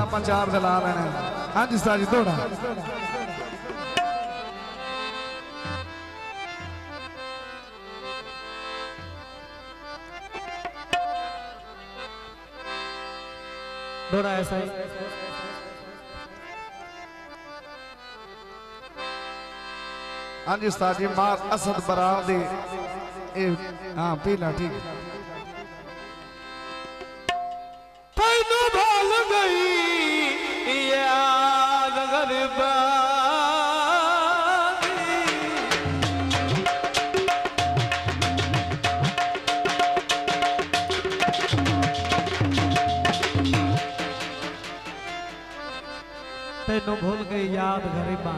आप 4 दिला लेने। हाँ जी उस्ताद जी थोड़ा थोड़ा ऐसा ही। हाँ जी उस्ताद जी मार असद बरादी। हाँ पीला ठीक। तैनू भूल गई याद गरीबा तैनू भूल गई याद गरीबा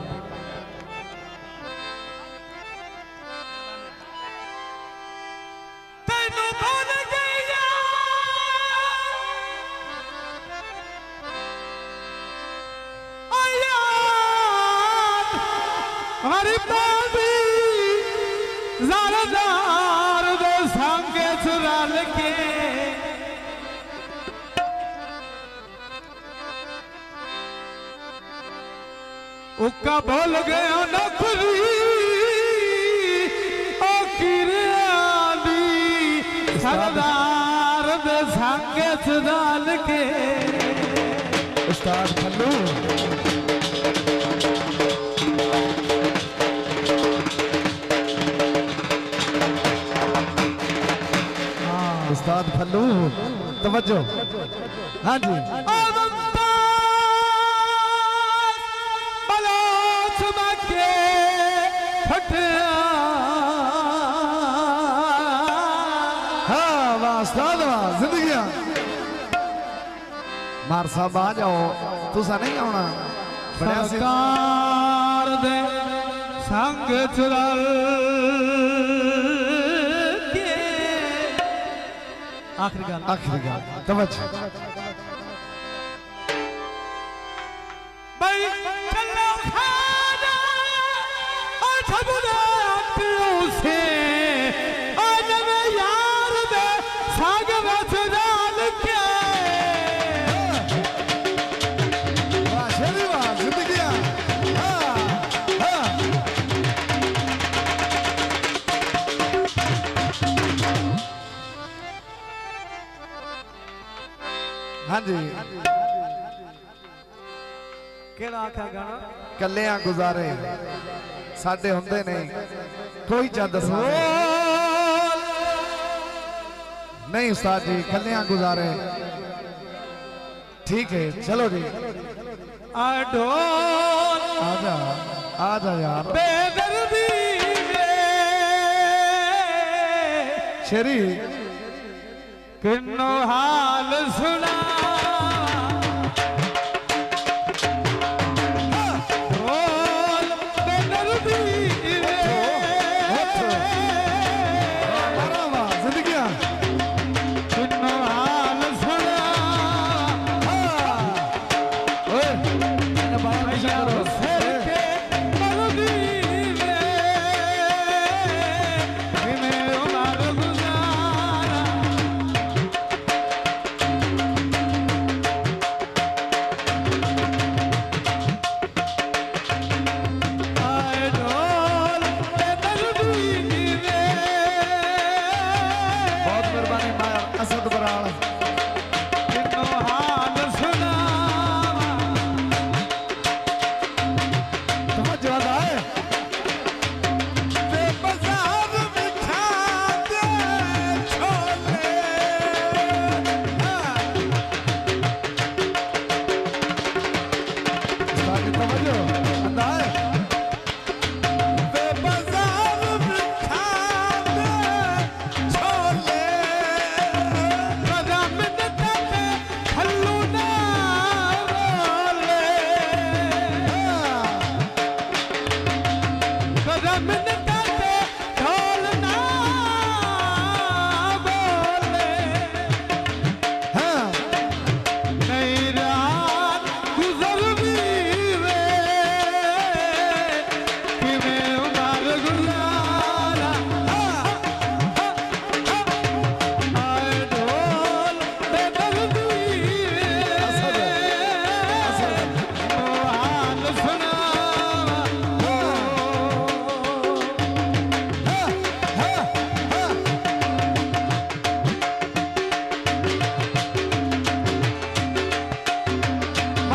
हमारी बाबी ज़ारदार दे संगे चुराल के उका भूल गया नखरी ओ किरानी ज़ारदार दे संगे चुराल के उस्ताद फल्लू उस्ताद फल्लू तवज्जो। हाँ जी बलोच मके फटिया हाँ वाह उस्ताद वाह जिंदगियां मार साहब आ जाओ तुसा नहीं आना सरकार दे संग चुराल के आखिरी गाल तवज्जो भाई चलो खाना और ठबुना से आज मैं यार दे संग चुराल के वाह शेरी वाह जिंदगियां हाँ हाँ हाँ जी केड़ा आखा गाना कलियां गुजारे साडे हुंदे नहीं कोई चाह दसा नहीं उस्ताद जी कलियां गुजारे ठीक है चलो जी ढोल आजा यार बेदर्दी शेरी किन्नो हाल सुना ढोल बेदर्दी जिंदगियां किन्नो हाल सुना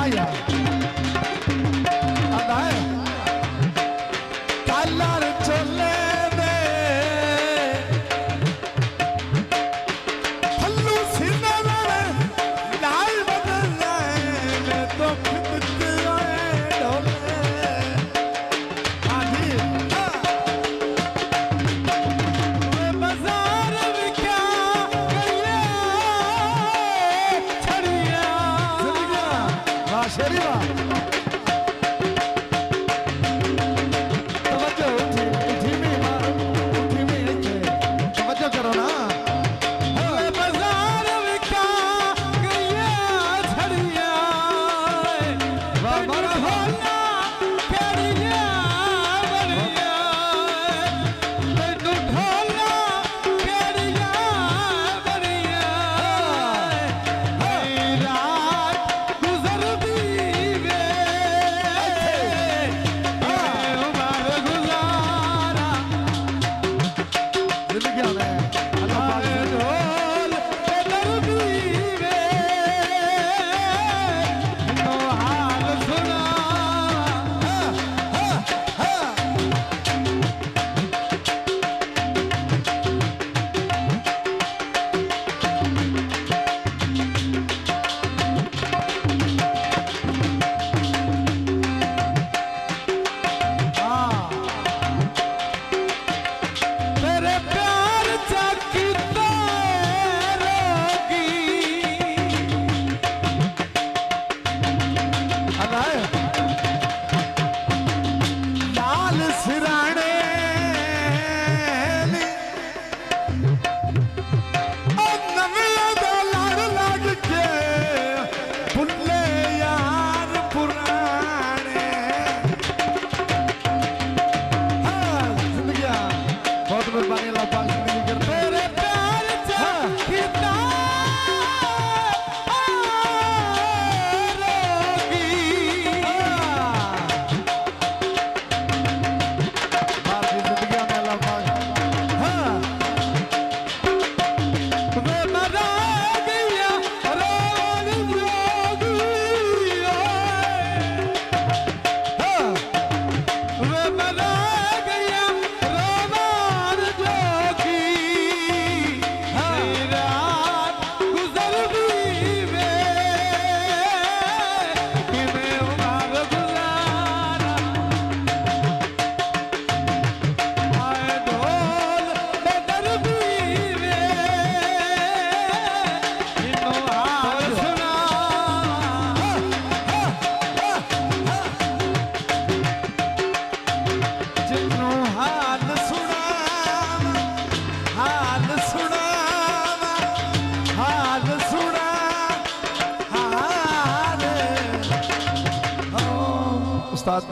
वाह यार आंदा है कलर चले दे फल्लू सीने में लाल बदल जाए मैं तो खुद ढोले आजी बाजार में क्या करिए छड़िया वाह शेरी वाह तवज्जो उठी में मार उठी में इथे तवज्जो करो ना बाजार में क्या करिए छड़िया वाह मारा ढोला करिए बरिया तू ढोला करिए बरिया रात गुजरती वे उमर गुजारा जिंदगी में अल्लाह पाक ढोल दर्दी वे नो हाल सुना तेरे प्यार चाकी रोगी अल्लाह है लाल सिराने नवे दा लड़ लग के भुल्ले यार पुराने हाँ जिंदगी बहुत मेहरबानी अल्लाह पाक जिंदगी करते तेरे प्यार चाकी रोगी बाहर की जिंदगी में अल्लाह पाक हाँ वे मरा गया रोल जोगी हाँ वे मरा गया रोमान जोगी रात गुजरती वे कि मैं उमर गुजारा आए ढोल दर्दी वे इनो हाल सुना जिन्नो हाल सुना हाल सुना हाल सुना हाल उस्ताद दी